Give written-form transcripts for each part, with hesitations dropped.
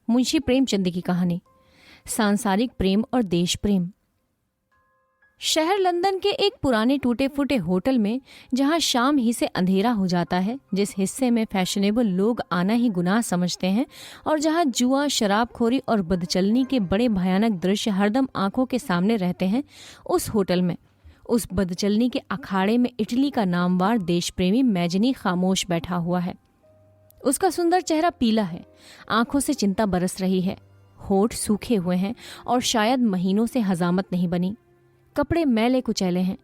मुंशी प्रेमचंद की कहानी, सांसारिक प्रेम और देश प्रेम। शहर लंदन के एक पुराने टूटे फूटे होटल में, जहां शाम ही से अंधेरा हो जाता है, जिस हिस्से में फैशनेबल लोग आना ही गुनाह समझते हैं और जहां जुआ, शराबखोरी और बदचलनी के बड़े भयानक दृश्य हरदम आंखों के सामने रहते हैं, उस होटल में, उस बदचलनी के अखाड़े में इटली का नामवार देश प्रेमी मैजनी खामोश बैठा हुआ है। उसका सुंदर चेहरा पीला है, आंखों से चिंता बरस रही है, होठ सूखे हुए हैं और शायद महीनों से हजामत नहीं बनी। कपड़े मैले कुचैले हैं।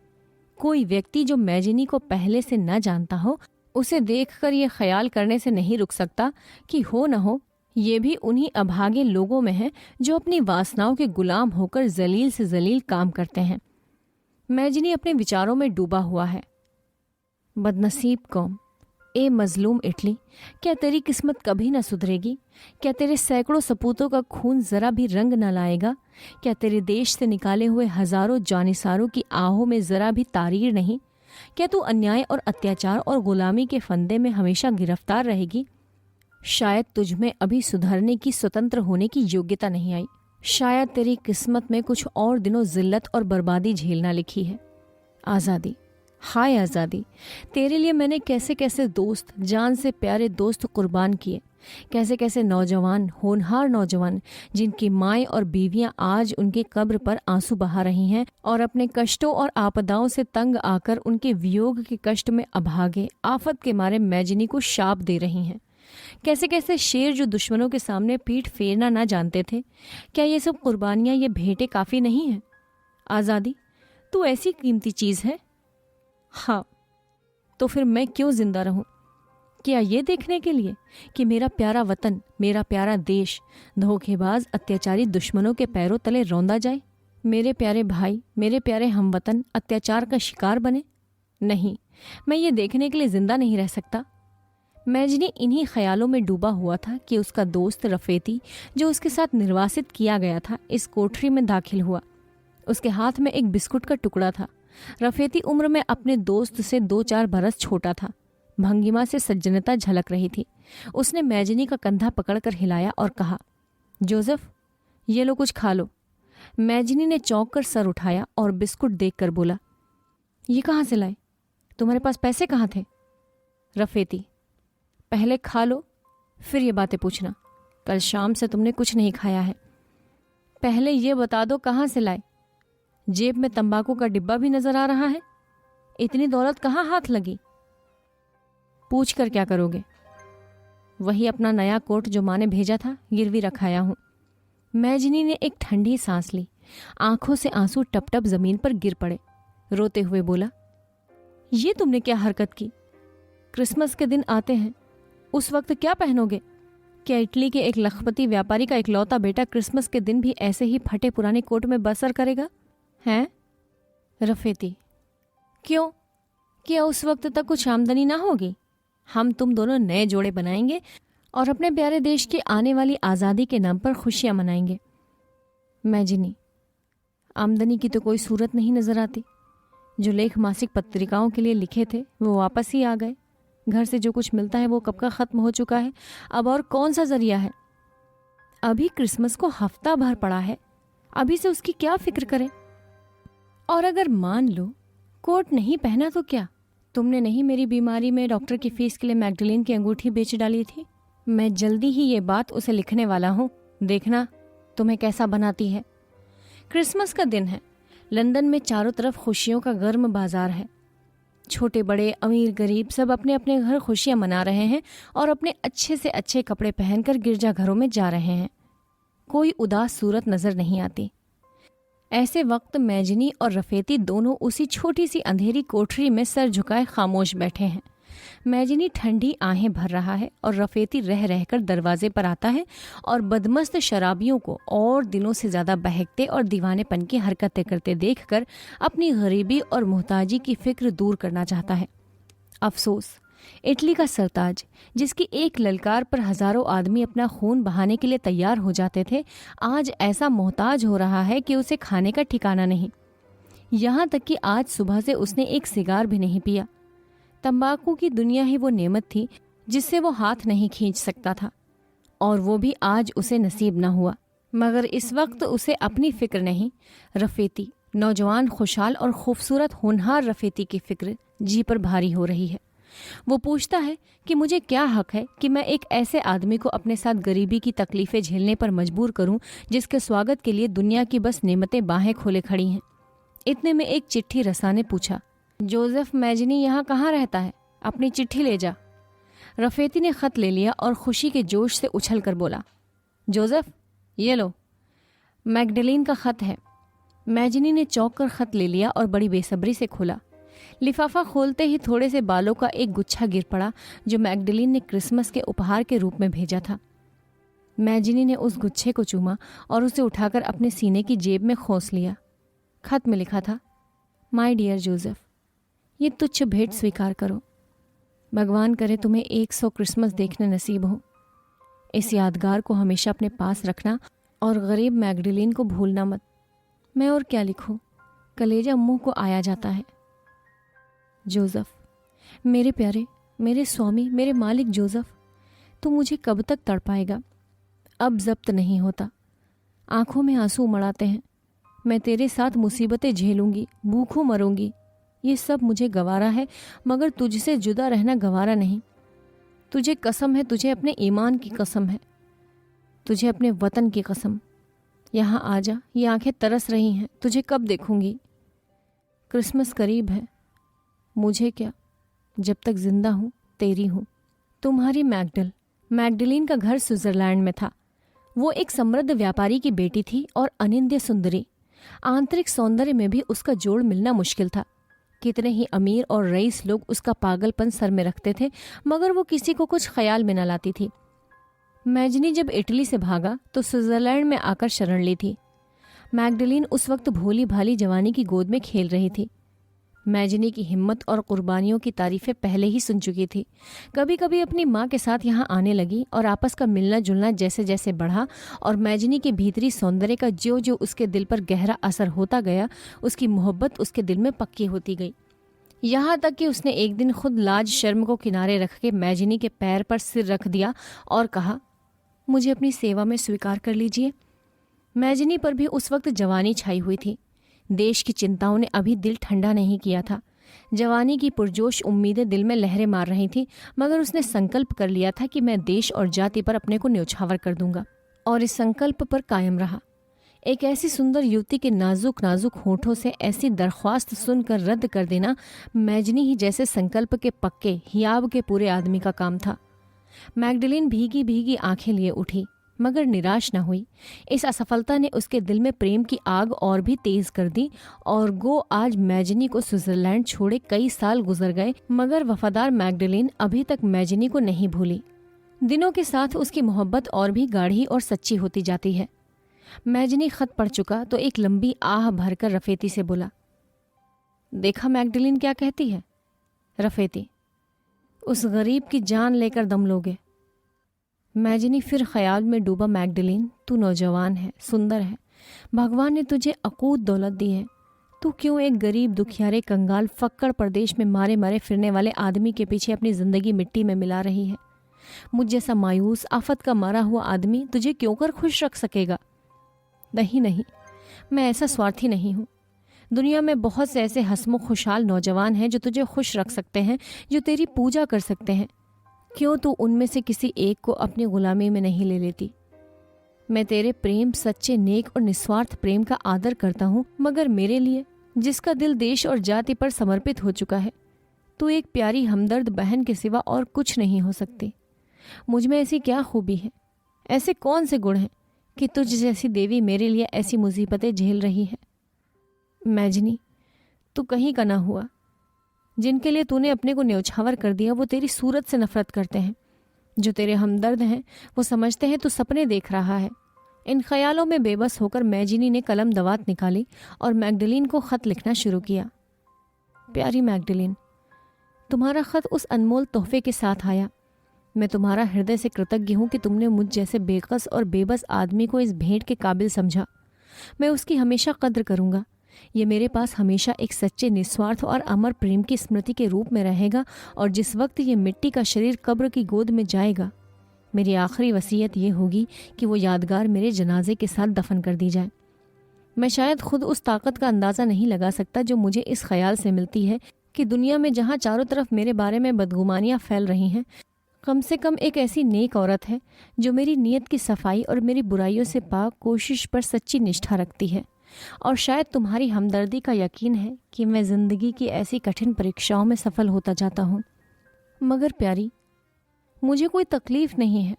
कोई व्यक्ति जो मैजनी को पहले से न जानता हो, उसे देखकर ये ख्याल करने से नहीं रुक सकता कि हो न हो ये भी उन्हीं अभागे लोगों में है जो अपनी वासनाओं के गुलाम होकर जलील से जलील काम करते हैं। मैजनी अपने विचारों में डूबा हुआ है। बदनसीब कौम, ए मजलूम इटली, क्या तेरी किस्मत कभी न सुधरेगी? क्या तेरे सैकड़ों सपूतों का खून जरा भी रंग न लाएगा? क्या तेरे देश से निकाले हुए हजारों जानिसारों की आहों में जरा भी तारीर नहीं? क्या तू अन्याय और अत्याचार और गुलामी के फंदे में हमेशा गिरफ्तार रहेगी? शायद तुझमें अभी सुधरने की, स्वतंत्र होने की योग्यता नहीं आई। शायद तेरी किस्मत में कुछ और दिनों जिल्लत और बर्बादी झेलना लिखी है। आज़ादी, हाय आज़ादी, तेरे लिए मैंने कैसे कैसे दोस्त, जान से प्यारे दोस्त कुर्बान किए। कैसे कैसे नौजवान, होनहार नौजवान, जिनकी माएँ और बीवियां आज उनके कब्र पर आंसू बहा रही हैं और अपने कष्टों और आपदाओं से तंग आकर उनके वियोग के कष्ट में अभागे, आफत के मारे मैजनी को शाप दे रही हैं। कैसे कैसे शेर जो दुश्मनों के सामने पीठ फेरना ना जानते थे। क्या ये सब कुर्बानियां, ये भेंटें काफ़ी नहीं हैं? आज़ादी, तू ऐसी कीमती चीज़ है। हाँ, तो फिर मैं क्यों जिंदा रहूं? क्या ये देखने के लिए कि मेरा प्यारा वतन, मेरा प्यारा देश धोखेबाज अत्याचारी दुश्मनों के पैरों तले रौंदा जाए? मेरे प्यारे भाई, मेरे प्यारे हमवतन अत्याचार का शिकार बने? नहीं, मैं ये देखने के लिए जिंदा नहीं रह सकता। मैजनी इन्हीं ख्यालों में डूबा हुआ था कि उसका दोस्त रफेती, जो उसके साथ निर्वासित किया गया था, इस कोठरी में दाखिल हुआ। उसके हाथ में एक बिस्कुट का टुकड़ा था। रफेती उम्र में अपने दोस्त से 2-4 बरस छोटा था। भंगिमा से सज्जनता झलक रही थी। उसने मैजनी का कंधा पकड़कर हिलाया और कहा, जोसेफ, ये लो, कुछ खा लो। मैजनी ने चौंक कर सर उठाया और बिस्कुट देखकर बोला, ये कहाँ से लाए? तुम्हारे पास पैसे कहाँ थे? रफेती, पहले खा लो, फिर ये बातें पूछना। कल शाम से तुमने कुछ नहीं खाया है। पहले ये बता दो कहाँ से लाए? जेब में तंबाकू का डिब्बा भी नजर आ रहा है। इतनी दौलत कहाँ हाथ लगी? पूछ कर क्या करोगे? वही अपना नया कोट जो माँ ने भेजा था, गिरवी रखाया हूं। मैजनी ने एक ठंडी सांस ली। आंखों से आंसू टप टप जमीन पर गिर पड़े। रोते हुए बोला, ये तुमने क्या हरकत की? क्रिसमस के दिन आते हैं, उस वक्त क्या पहनोगे? क्या इटली के एक लखपति व्यापारी का इकलौता बेटा क्रिसमस के दिन भी ऐसे ही फटे पुराने कोट में बसर करेगा? हैं? रफेती, क्यों? क्या उस वक्त तक कुछ आमदनी ना होगी? हम तुम दोनों नए जोड़े बनाएंगे और अपने प्यारे देश की आने वाली आज़ादी के नाम पर खुशियां मनाएंगे। मैजनी, आमदनी की तो कोई सूरत नहीं नजर आती। जो लेख मासिक पत्रिकाओं के लिए लिखे थे वो वापस ही आ गए। घर से जो कुछ मिलता है वो कब का खत्म हो चुका है। अब और कौन सा जरिया है? अभी क्रिसमस को हफ्ता भर पड़ा है, अभी से उसकी क्या फिक्र करें? और अगर मान लो कोट नहीं पहना तो क्या? तुमने नहीं मेरी बीमारी में डॉक्टर की फीस के लिए मैगडलेन की अंगूठी बेच डाली थी? मैं जल्दी ही ये बात उसे लिखने वाला हूँ, देखना तुम्हें कैसा बनाती है। क्रिसमस का दिन है। लंदन में चारों तरफ खुशियों का गर्म बाजार है। छोटे बड़े, अमीर गरीब सब अपने अपने घर खुशियां मना रहे हैं और अपने अच्छे से अच्छे कपड़े पहनकर गिरजाघरों में जा रहे हैं। कोई उदास सूरत नजर नहीं आती। ऐसे वक्त मैजनी और रफेती दोनों उसी छोटी सी अंधेरी कोठरी में सर झुकाए खामोश बैठे हैं। मैजनी ठंडी आहें भर रहा है और रफेती रह रहकर दरवाजे पर आता है और बदमस्त शराबियों को और दिनों से ज़्यादा बहकते और दीवानेपन की हरकतें करते देखकर अपनी गरीबी और मोहताजी की फिक्र दूर करना चाहता है। अफसोस, इटली का सरताज, जिसकी एक ललकार पर हजारों आदमी अपना खून बहाने के लिए तैयार हो जाते थे, आज ऐसा मोहताज हो रहा है कि उसे खाने का ठिकाना नहीं। यहाँ तक कि आज सुबह से उसने एक सिगार भी नहीं पिया। तंबाकू की दुनिया ही वो नेमत थी जिससे वो हाथ नहीं खींच सकता था। और वो भी आज उसे नसीब न हुआ। मगर इस वक्त उसे अपनी फिक्र नहीं, रफेती, नौजवान, खुशहाल और खूबसूरत होनहार रफेती की फिक्र जी पर भारी हो रही है। वो पूछता है कि मुझे क्या हक है कि मैं एक ऐसे आदमी को अपने साथ गरीबी की तकलीफ़ें झेलने पर मजबूर करूं जिसके स्वागत के लिए दुनिया की बस नेमतें बाहें खोले खड़ी हैं। इतने में एक चिट्ठी रसा ने पूछा, जोसेफ मैजनी यहाँ कहाँ रहता है? अपनी चिट्ठी ले जा। रफेती ने ख़त ले लिया और खुशी के जोश से उछल कर बोला, जोसेफ, ये लो, मैगडलीन का ख़त है। मैजनी ने चौंक कर ख़त ले लिया और बड़ी बेसब्री से खोला। लिफाफा खोलते ही थोड़े से बालों का एक गुच्छा गिर पड़ा जो मैगडलीन ने क्रिसमस के उपहार के रूप में भेजा था। मैजनी ने उस गुच्छे को चूमा और उसे उठाकर अपने सीने की जेब में खोस लिया। खत में लिखा था, माय डियर जोसेफ, ये तुच्छ भेंट स्वीकार करो। भगवान करे तुम्हें 100 क्रिसमस देखने नसीब हो। इस यादगार को हमेशा अपने पास रखना और गरीब मैगडलीन को भूलना मत। मैं और क्या लिखूं, कलेजा मुंह को आया जाता है। जोसेफ, मेरे प्यारे, मेरे स्वामी, मेरे मालिक जोसेफ, तू मुझे कब तक तड़पाएगा? अब जब्त नहीं होता। आंखों में आंसू उमड़ाते हैं। मैं तेरे साथ मुसीबतें झेलूंगी, भूखों मरूंगी, ये सब मुझे गवारा है, मगर तुझसे जुदा रहना गवारा नहीं। तुझे कसम है, तुझे अपने ईमान की कसम है, तुझे अपने वतन की कसम। यहाँ आ जा, ये आंखें तरस रही हैं, तुझे कब देखूंगी? क्रिसमस करीब है। मुझे क्या, जब तक जिंदा हूँ तेरी हूँ। तुम्हारी मैगडलीन का घर स्विट्जरलैंड में था। वो एक समृद्ध व्यापारी की बेटी थी और अनिंद्य सुंदरी। आंतरिक सौंदर्य में भी उसका जोड़ मिलना मुश्किल था। कितने ही अमीर और रईस लोग उसका पागलपन सर में रखते थे, मगर वो किसी को कुछ ख्याल में न लाती थी। मैजनी जब इटली से भागा तो स्विट्जरलैंड में आकर शरण ली थी। मैगडलीन उस वक्त भोली भाली जवानी की गोद में खेल रही थी। मैजनी की हिम्मत और कुर्बानियों की तारीफें पहले ही सुन चुकी थी। कभी कभी अपनी माँ के साथ यहाँ आने लगी और आपस का मिलना जुलना जैसे जैसे बढ़ा और मैजनी के भीतरी सौंदर्य का जो जो उसके दिल पर गहरा असर होता गया, उसकी मोहब्बत उसके दिल में पक्की होती गई। यहाँ तक कि उसने एक दिन खुद लाज शर्म को किनारे रख के मैजनी के पैर पर सिर रख दिया और कहा, मुझे अपनी सेवा में स्वीकार कर लीजिए। मैजनी पर भी उस वक्त जवानी छाई हुई थी। देश की चिंताओं ने अभी दिल ठंडा नहीं किया था। जवानी की पुरजोश उम्मीदें दिल में लहरें मार रही थी, मगर उसने संकल्प कर लिया था कि मैं देश और जाति पर अपने को न्यौछावर कर दूंगा, और इस संकल्प पर कायम रहा। एक ऐसी सुंदर युवती के नाजुक नाजुक होठों से ऐसी दरख्वास्त सुनकर रद्द कर देना मैजनी ही जैसे संकल्प के पक्के हियाब के पूरे आदमी का काम था। मैगडलीन भीगी भीगी आंखें लिए उठी, मगर निराश न हुई। इस असफलता ने उसके दिल में प्रेम की आग और भी तेज कर दी और गो आज मैजनी को स्विट्जरलैंड छोड़े कई साल गुजर गए, मगर वफादार मैगडलीन अभी तक मैजनी को नहीं भूली। दिनों के साथ उसकी मोहब्बत और भी गाढ़ी और सच्ची होती जाती है। मैजनी खत पढ़ चुका तो एक लंबी आह भरकर रफेती से बोला, देखा मैगडलीन क्या कहती है? रफेती, उस गरीब की जान लेकर दम लोगे। मैजनी फिर ख्याल में डूबा, मैगडलीन, तू नौजवान है, सुंदर है, भगवान ने तुझे अकूत दौलत दी है, तू क्यों एक गरीब दुखियारे कंगाल फक्कड़ प्रदेश में मारे मारे फिरने वाले आदमी के पीछे अपनी जिंदगी मिट्टी में मिला रही है? मुझ जैसा मायूस आफत का मारा हुआ आदमी तुझे क्यों कर खुश रख सकेगा? नहीं नहीं, मैं ऐसा स्वार्थी नहीं हूँ। दुनिया में बहुत से ऐसे हंसमुख खुशहाल नौजवान हैं जो तुझे खुश रख सकते हैं, जो तेरी पूजा कर सकते हैं। क्यों तू उनमें से किसी एक को अपनी गुलामी में नहीं ले लेती? मैं तेरे प्रेम, सच्चे, नेक और निस्वार्थ प्रेम का आदर करता हूँ, मगर मेरे लिए, जिसका दिल देश और जाति पर समर्पित हो चुका है, तू एक प्यारी हमदर्द बहन के सिवा और कुछ नहीं हो सकती। मुझ में ऐसी क्या खूबी है, ऐसे कौन से गुण हैं कि तुझ जैसी देवी मेरे लिए ऐसी मुसीबतें झेल रही है? मैजनी, तू कहीं का ना हुआ। जिनके लिए तूने अपने को न्यौछावर कर दिया वो तेरी सूरत से नफरत करते हैं। जो तेरे हमदर्द हैं वो समझते हैं तू सपने देख रहा है। इन ख्यालों में बेबस होकर मैजनी ने कलम दवात निकाली और मैगडलीन को ख़त लिखना शुरू किया। प्यारी मैगडलीन, तुम्हारा ख़त उस अनमोल तोहफे के साथ आया। मैं तुम्हारा हृदय से कृतज्ञ हूँ कि तुमने मुझ जैसे बेकस और बेबस आदमी को इस भेंट के काबिल समझा। मैं उसकी हमेशा कद्र करूँगा। ये मेरे पास हमेशा एक सच्चे, निस्वार्थ और अमर प्रेम की स्मृति के रूप में रहेगा, और जिस वक्त ये मिट्टी का शरीर कब्र की गोद में जाएगा, मेरी आखिरी वसीयत ये होगी कि वो यादगार मेरे जनाजे के साथ दफन कर दी जाए। मैं शायद खुद उस ताकत का अंदाज़ा नहीं लगा सकता जो मुझे इस ख्याल से मिलती है कि दुनिया में जहाँ चारों तरफ मेरे बारे में बदगुमानियाँ फैल रही हैं, कम से कम एक ऐसी नेक औरत है जो मेरी नीयत की सफाई और मेरी बुराइयों से पाक कोशिश पर सच्ची निष्ठा रखती है। और शायद तुम्हारी हमदर्दी का यकीन है कि मैं ज़िंदगी की ऐसी कठिन परीक्षाओं में सफल होता जाता हूँ। मगर प्यारी, मुझे कोई तकलीफ़ नहीं है।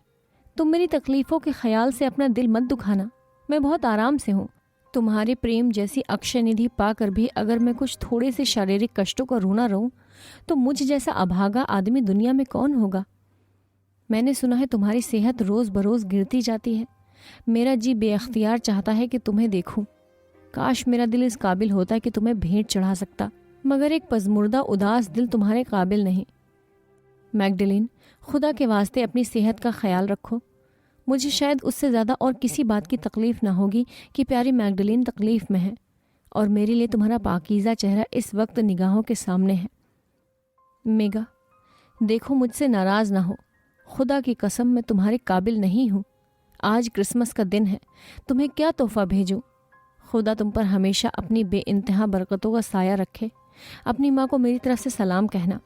तुम मेरी तकलीफ़ों के ख्याल से अपना दिल मत दुखाना। मैं बहुत आराम से हूँ। तुम्हारे प्रेम जैसी अक्षय निधि पाकर भी अगर मैं कुछ थोड़े से शारीरिक कष्टों का रोना रहूं तो मुझ जैसा अभागा आदमी दुनिया में कौन होगा। मैंने सुना है तुम्हारी सेहत रोज़ बरोज़ गिरती जाती है। मेरा जी बेअख्तियार चाहता है कि तुम्हें देखूं। काश मेरा दिल इस काबिल होता कि तुम्हें भेंट चढ़ा सकता, मगर एक पज़मुर्दा उदास दिल तुम्हारे काबिल नहीं। मैगडलेन, खुदा के वास्ते अपनी सेहत का ख्याल रखो। मुझे शायद उससे ज़्यादा और किसी बात की तकलीफ़ ना होगी कि प्यारी मैगडलेन तकलीफ़ में है और मेरे लिए तुम्हारा पाकीज़ा चेहरा इस वक्त निगाहों के सामने है। मेगा, देखो मुझसे नाराज़ ना हो। खुदा की कसम मैं तुम्हारे काबिल नहीं हूँ। आज क्रिसमस का दिन है, तुम्हें क्या तोहफ़ा भेजूँ? खुदा तुम पर हमेशा अपनी बेइंतहा बरकतों का साया रखे। अपनी माँ को मेरी तरफ से सलाम कहना।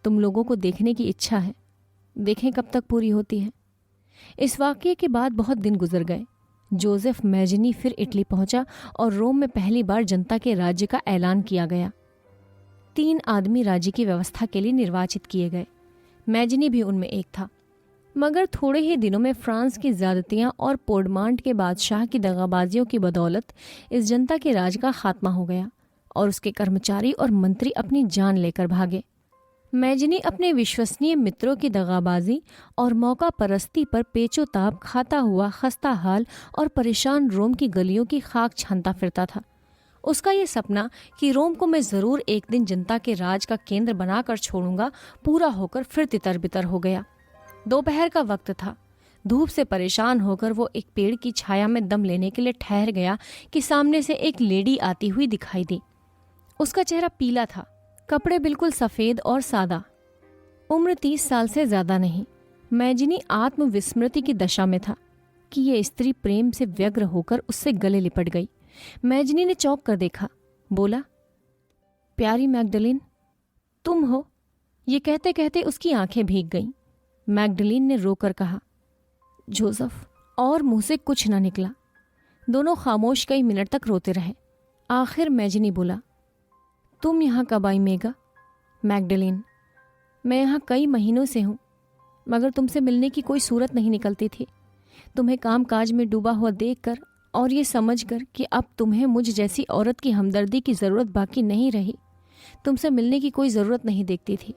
तुम लोगों को देखने की इच्छा है, देखें कब तक पूरी होती है। इस वाक़ये के बाद बहुत दिन गुजर गए। जोसेफ मैजनी फिर इटली पहुंचा और रोम में पहली बार जनता के राज्य का ऐलान किया गया। 3 आदमी राज्य की व्यवस्था के लिए निर्वाचित किए गए। मैजनी भी उनमें एक था। मगर थोड़े ही दिनों में फ्रांस की ज़्यादतियाँ और पोडमांट के बादशाह की दगाबाजियों की बदौलत इस जनता के राज का खात्मा हो गया और उसके कर्मचारी और मंत्री अपनी जान लेकर भागे। मैजनी अपने विश्वसनीय मित्रों की दगाबाजी और मौका परस्ती पर पेचोताप खाता हुआ खस्ता हाल और परेशान रोम की गलियों की खाक छानता फिरता था। उसका ये सपना कि रोम को मैं ज़रूर एक दिन जनता के राज का केंद्र बनाकर छोड़ूंगा पूरा होकर फिर तितर बितर हो गया। दोपहर का वक्त था। धूप से परेशान होकर वो एक पेड़ की छाया में दम लेने के लिए ठहर गया कि सामने से एक लेडी आती हुई दिखाई दी। उसका चेहरा पीला था, कपड़े बिल्कुल सफ़ेद और सादा। उम्र 30 साल से ज़्यादा नहीं। मैजनी आत्मविस्मृति की दशा में था कि ये स्त्री प्रेम से व्यग्र होकर उससे गले लिपट गई। मैजनी ने चौंक कर देखा, बोला, प्यारी मैगडलेन, तुम हो? ये कहते कहते उसकी आंखें भीग गईं। मैगडलेन ने रोकर कहा, जोसेफ, और मुंह से कुछ ना निकला। दोनों खामोश कई मिनट तक रोते रहे। आखिर मैजनी बोला, तुम यहाँ कब आई मेगा? मैगडलेन, मैं यहाँ कई महीनों से हूँ, मगर तुमसे मिलने की कोई सूरत नहीं निकलती थी। तुम्हें काम काज में डूबा हुआ देखकर और ये समझकर कि अब तुम्हें मुझ जैसी औरत की हमदर्दी की ज़रूरत बाकी नहीं रही, तुमसे मिलने की कोई ज़रूरत नहीं देखती थी।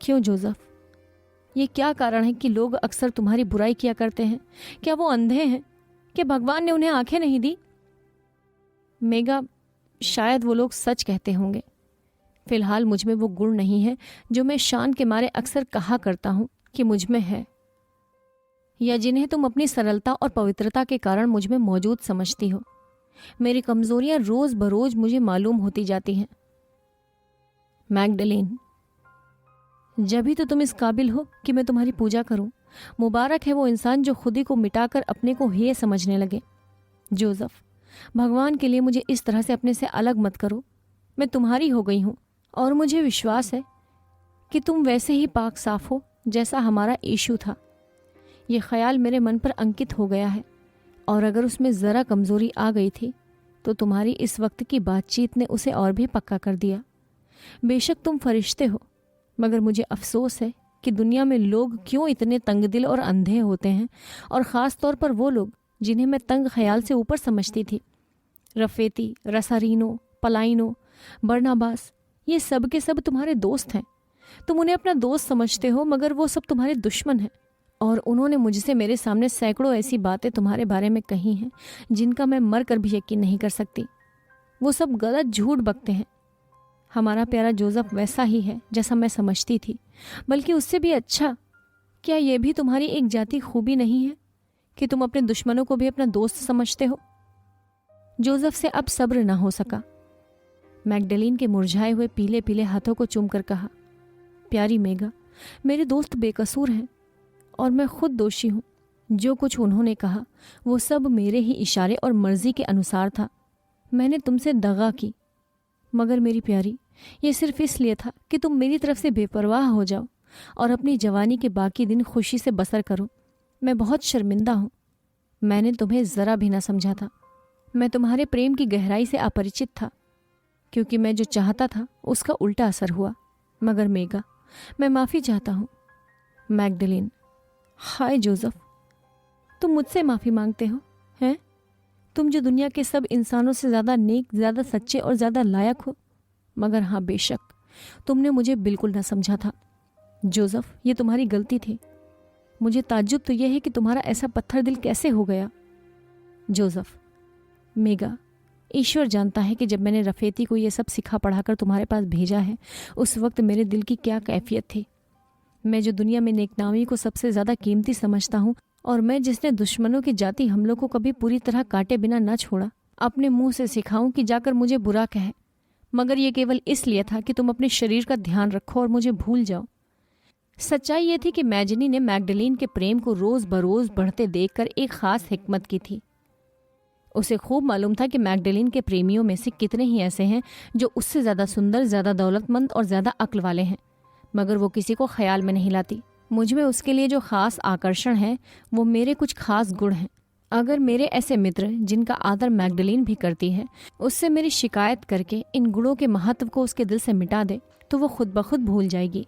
क्यों जोसेफ, ये क्या कारण है कि लोग अक्सर तुम्हारी बुराई किया करते हैं? क्या वो अंधे हैं? क्या भगवान ने उन्हें आंखें नहीं दी? मेगा, शायद वो लोग सच कहते होंगे। फिलहाल मुझ में वो गुण नहीं है जो मैं शान के मारे अक्सर कहा करता हूँ कि मुझ में है, या जिन्हें तुम अपनी सरलता और पवित्रता के कारण मुझ में मौजूद समझती हो। मेरी कमजोरियां रोज बरोज मुझे मालूम होती जाती हैं। मैगडलेन, जब ही तो तुम इस काबिल हो कि मैं तुम्हारी पूजा करूं। मुबारक है वो इंसान जो खुद ही को मिटाकर अपने को हेय समझने लगे। जोसेफ, भगवान के लिए मुझे इस तरह से अपने से अलग मत करो। मैं तुम्हारी हो गई हूँ और मुझे विश्वास है कि तुम वैसे ही पाक साफ हो जैसा हमारा यीशु था। ये ख्याल मेरे मन पर अंकित हो गया है और अगर उसमें ज़रा कमज़ोरी आ गई थी तो तुम्हारी इस वक्त की बातचीत ने उसे और भी पक्का कर दिया। बेशक तुम फरिश्ते हो, मगर मुझे अफसोस है कि दुनिया में लोग क्यों इतने तंग दिल और अंधे होते हैं, और ख़ास तौर पर वो लोग जिन्हें मैं तंग ख्याल से ऊपर समझती थी। रफेती, रसारीनो, पलाइनो, बरनाबास, ये सब के सब तुम्हारे दोस्त हैं। तुम उन्हें अपना दोस्त समझते हो, मगर वो सब तुम्हारे दुश्मन हैं। और उन्होंने मुझसे मेरे सामने सैकड़ों ऐसी बातें तुम्हारे बारे में कही हैं जिनका मैं मर कर भी यकीन नहीं कर सकती। वो सब गलत झूठ बकते हैं। हमारा प्यारा जोसेफ वैसा ही है जैसा मैं समझती थी, बल्कि उससे भी अच्छा। क्या ये भी तुम्हारी एक जाती खूबी नहीं है कि तुम अपने दुश्मनों को भी अपना दोस्त समझते हो? जोसेफ से अब सब्र ना हो सका। मैगडलेन के मुरझाए हुए पीले पीले हाथों को चूमकर कहा, प्यारी मेगा, मेरे दोस्त बेकसूर हैं और मैं खुद दोषी हूँ। जो कुछ उन्होंने कहा वो सब मेरे ही इशारे और मर्जी के अनुसार था। मैंने तुमसे दगा की, मगर मेरी प्यारी, ये सिर्फ इसलिए था कि तुम मेरी तरफ से बेपरवाह हो जाओ और अपनी जवानी के बाकी दिन खुशी से बसर करो। मैं बहुत शर्मिंदा हूँ। मैंने तुम्हें ज़रा भी ना समझा था। मैं तुम्हारे प्रेम की गहराई से अपरिचित था, क्योंकि मैं जो चाहता था उसका उल्टा असर हुआ। मगर मेगा, मैं माफ़ी चाहता हूँ। मैग्डलीन। हाय जोसेफ, तुम मुझसे माफ़ी मांगते हो, हैं? तुम जो दुनिया के सब इंसानों से ज़्यादा नेक, ज़्यादा सच्चे और ज़्यादा लायक हो। मगर हाँ, बेशक तुमने मुझे बिल्कुल ना समझा था। जोसेफ, ये तुम्हारी गलती थी। मुझे ताज्जुब तो यह है कि तुम्हारा ऐसा पत्थर दिल कैसे हो गया। जोसेफ। मेगा, ईश्वर जानता है कि जब मैंने रफेती को ये सब सिखा पढ़ाकर तुम्हारे पास भेजा है, उस वक्त मेरे दिल की क्या कैफियत थी। मैं जो दुनिया में नेकनामी को सबसे ज़्यादा कीमती समझता हूँ, और मैं जिसने दुश्मनों के जाति हमलों को कभी पूरी तरह काटे बिना न छोड़ा, अपने मुंह से सिखाऊं कि जाकर मुझे बुरा कहे। मगर ये केवल इसलिए था कि तुम अपने शरीर का ध्यान रखो और मुझे भूल जाओ। सच्चाई ये थी कि मैजनी ने मैग्डलीन के प्रेम को रोज़ बरोज़ बढ़ते देखकर एक ख़ास हिकमत की थी। उसे खूब मालूम था कि मैग्डलीन के प्रेमियों में से कितने ही ऐसे हैं जो उससे ज़्यादा सुंदर, ज़्यादा दौलतमंद और ज़्यादा अक्ल वाले हैं, मगर वो किसी को ख्याल में नहीं लाती। मुझ में उसके लिए जो ख़ास आकर्षण है वो मेरे कुछ ख़ास गुण हैं। अगर मेरे ऐसे मित्र, जिनका आदर मैग्डलीन भी करती है, उससे मेरी शिकायत करके इन गुणों के महत्व को उसके दिल से मिटा दे, तो वो खुद ब खुद भूल जाएगी।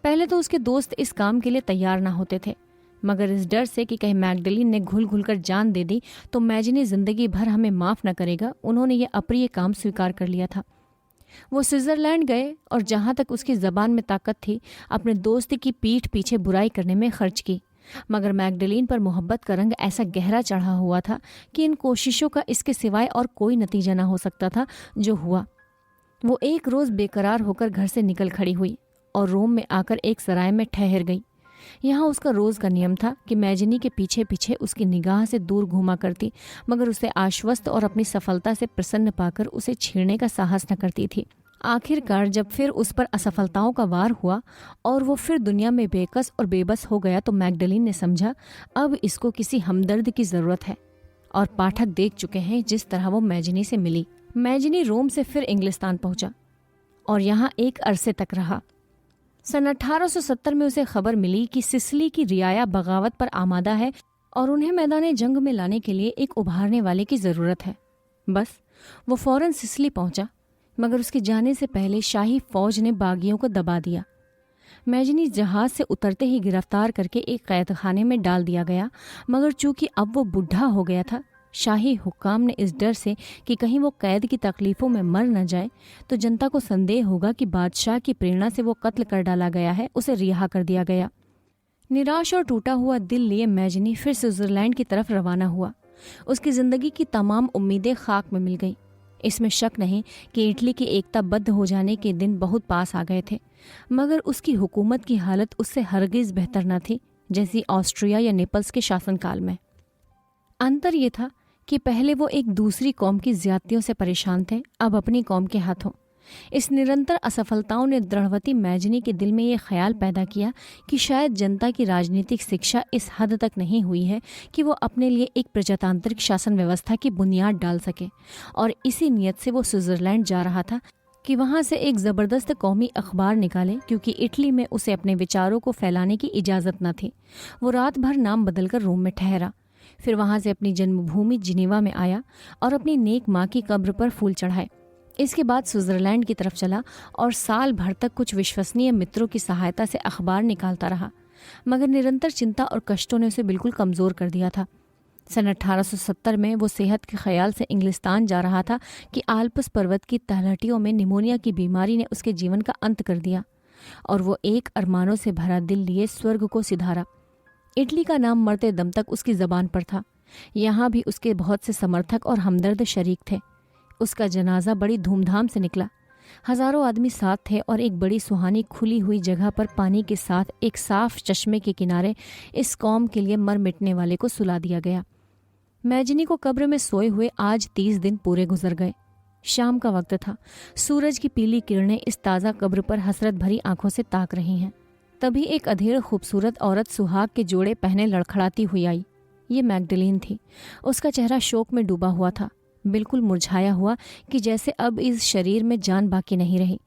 पहले तो उसके दोस्त इस काम के लिए तैयार ना होते थे, मगर इस डर से कि कहीं मैग्डलीन ने घुल घुल कर जान दे दी तो मैजनी ज़िंदगी भर हमें माफ़ न करेगा, उन्होंने ये अप्रिय काम स्वीकार कर लिया था। वो स्विट्ज़रलैंड गए और जहाँ तक उसकी ज़बान में ताकत थी, अपने दोस्त की पीठ पीछे बुराई करने में खर्च की। मगर मैग्डलीन पर मोहब्बत का रंग ऐसा गहरा चढ़ा हुआ था कि इन कोशिशों का इसके सिवाय और कोई नतीजा न हो सकता था। जो हुआ, वो एक रोज़ बेकरार होकर घर से निकल खड़ी हुई और रोम में आकर एक सराय में ठहर गई। यहाँ उसका रोज़ का नियम था कि मैजनी के पीछे पीछे उसकी निगाह से दूर घूमा करती, मगर उसे आश्वस्त और अपनी सफलता से प्रसन्न पाकर उसे छेड़ने का साहस न करती थी। आखिरकार जब फिर उस पर असफलताओं का वार हुआ और वो फिर दुनिया में बेकस और बेबस हो गया, तो मैग्डलीन ने समझा अब इसको किसी हमदर्द की ज़रूरत है। और पाठक देख चुके हैं जिस तरह वो मैजनी से मिली। मैजनी रोम से फिर इंग्लिस्तान पहुंचा और यहाँ एक अरसे तक रहा। सन 1870 में उसे खबर मिली कि सिसिली की रियाया बगावत पर आमादा है और उन्हें मैदान जंग में लाने के लिए एक उभारने वाले की ज़रूरत है। बस वो फौरन सिसिली पहुंचा, मगर उसके जाने से पहले शाही फौज ने बागियों को दबा दिया। मैजनी जहाज से उतरते ही गिरफ्तार करके एक कैद खाने में डाल दिया गया, मगर चूंकि अब वो बुढ़ा हो गया था, शाही हुक्काम ने इस डर से कि कहीं वो कैद की तकलीफ़ों में मर न जाए तो जनता को संदेह होगा कि बादशाह की प्रेरणा से वो कत्ल कर डाला गया है, उसे रिहा कर दिया गया। निराश और टूटा हुआ दिल लिए मैजनी फिर स्विट्ज़रलैंड की तरफ रवाना हुआ। उसकी ज़िंदगी की तमाम उम्मीदें खाक में मिल गईं। इसमें शक नहीं कि इटली की एकताबद्ध हो जाने के दिन बहुत पास आ गए थे, मगर उसकी हुकूमत की हालत उससे हरगिज़ बेहतर न थी जैसी ऑस्ट्रिया या नेपल्स के शासनकाल में। अंतर ये था कि पहले वो एक दूसरी कौम की ज्यादतियों से परेशान थे, अब अपनी कौम के हाथों। इस निरंतर असफलताओं ने दृढ़वती मैजनी के दिल में ये ख्याल पैदा किया कि शायद जनता की राजनीतिक शिक्षा इस हद तक नहीं हुई है कि वो अपने लिए एक प्रजातांत्रिक शासन व्यवस्था की बुनियाद डाल सके, और इसी नियत से वो स्विट्ज़रलैंड जा रहा था कि वहाँ से एक ज़बरदस्त कौमी अखबार निकाले, क्योंकि इटली में उसे अपने विचारों को फैलाने की इजाज़त न थी। वो रात भर नाम बदलकर रोम में ठहरा, फिर वहाँ से अपनी जन्मभूमि जिनेवा में आया और अपनी नेक माँ की कब्र पर फूल चढ़ाए। इसके बाद स्विट्ज़रलैंड की तरफ चला और साल भर तक कुछ विश्वसनीय मित्रों की सहायता से अखबार निकालता रहा, मगर निरंतर चिंता और कष्टों ने उसे बिल्कुल कमज़ोर कर दिया था। सन 1870 में वो सेहत के ख्याल से इंग्लिस्तान जा रहा था कि आल्प्स पर्वत की तलहटियों में निमोनिया की बीमारी ने उसके जीवन का अंत कर दिया और वो एक अरमानों से भरा दिल लिए स्वर्ग को सिधारा। इटली का नाम मरते दम तक उसकी ज़बान पर था। यहाँ भी उसके बहुत से समर्थक और हमदर्द शरीक थे। उसका जनाजा बड़ी धूमधाम से निकला। हज़ारों आदमी साथ थे और एक बड़ी सुहानी खुली हुई जगह पर पानी के साथ एक साफ चश्मे के किनारे इस कौम के लिए मर मिटने वाले को सुला दिया गया। मैजनी को कब्र में सोए हुए आज 30 दिन पूरे गुजर गए। शाम का वक्त था। सूरज की पीली किरणें इस ताज़ा कब्र पर हसरत भरी आंखों से ताक रही हैं। तभी एक अधेड़ खूबसूरत औरत सुहाग के जोड़े पहने लड़खड़ाती हुई आई। ये मैग्डलीन थी। उसका चेहरा शोक में डूबा हुआ था, बिल्कुल मुरझाया हुआ कि जैसे अब इस शरीर में जान बाकी नहीं रही।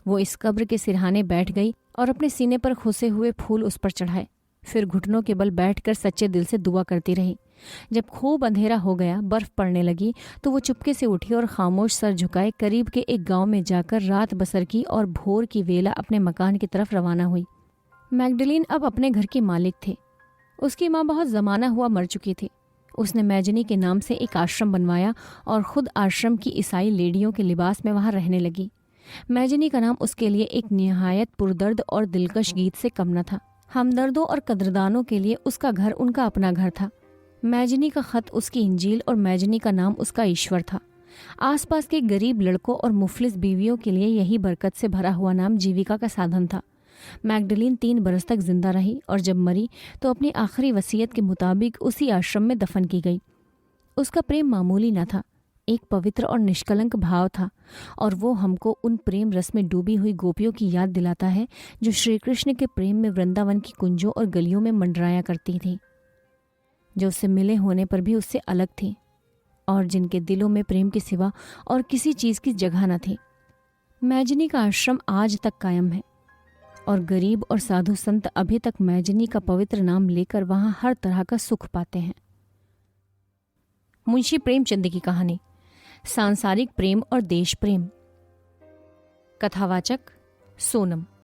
वो इस कब्र के सिरहाने बैठ गई और अपने सीने पर खुसे हुए फूल उस पर चढ़ाए। फिर घुटनों के बल बैठकर सच्चे दिल से दुआ करती रही। जब खूब अंधेरा हो गया, बर्फ पड़ने लगी, तो वो चुपके से उठी और खामोश सर झुकाए करीब के एक गांव में जाकर रात बसर की और भोर की वेला अपने मकान की तरफ रवाना हुई। मैग्डलीन अब अपने घर की मालिक थे। उसकी माँ बहुत जमाना हुआ मर चुकी थी। उसने मैजनी के नाम से एक आश्रम बनवाया और खुद आश्रम की ईसाई लेडियों के लिबास में वहां रहने लगी। मैजनी का नाम उसके लिए एक निहायत पुरदर्द और दिलकश गीत से कम न था। हमदर्दों और कदरदानों के लिए उसका घर उनका अपना घर था। मैजनी का खत उसकी इंजील और मैजनी का नाम उसका ईश्वर था। आसपास के गरीब लड़कों और मुफलिस बीवियों के लिए यही बरकत से भरा हुआ नाम जीविका का साधन था। मैग्डलीन 3 बरस तक जिंदा रही और जब मरी तो अपनी आखिरी वसीयत के मुताबिक उसी आश्रम में दफन की गई। उसका प्रेम मामूली न था, एक पवित्र और निष्कलंक भाव था, और वो हमको उन प्रेम रस में डूबी हुई गोपियों की याद दिलाता है जो श्री कृष्ण के प्रेम में वृंदावन की कुंजों और गलियों में मंडराया करती थी, जो उससे मिले होने पर भी उससे अलग थी और जिनके दिलों में प्रेम के सिवा और किसी चीज़ की जगह न थी। मैजनी का आश्रम आज तक कायम है और गरीब और साधु संत अभी तक मैजनी का पवित्र नाम लेकर वहां हर तरह का सुख पाते हैं। मुंशी प्रेमचंद की कहानी सांसारिक प्रेम और देश प्रेम। कथावाचक सोनम।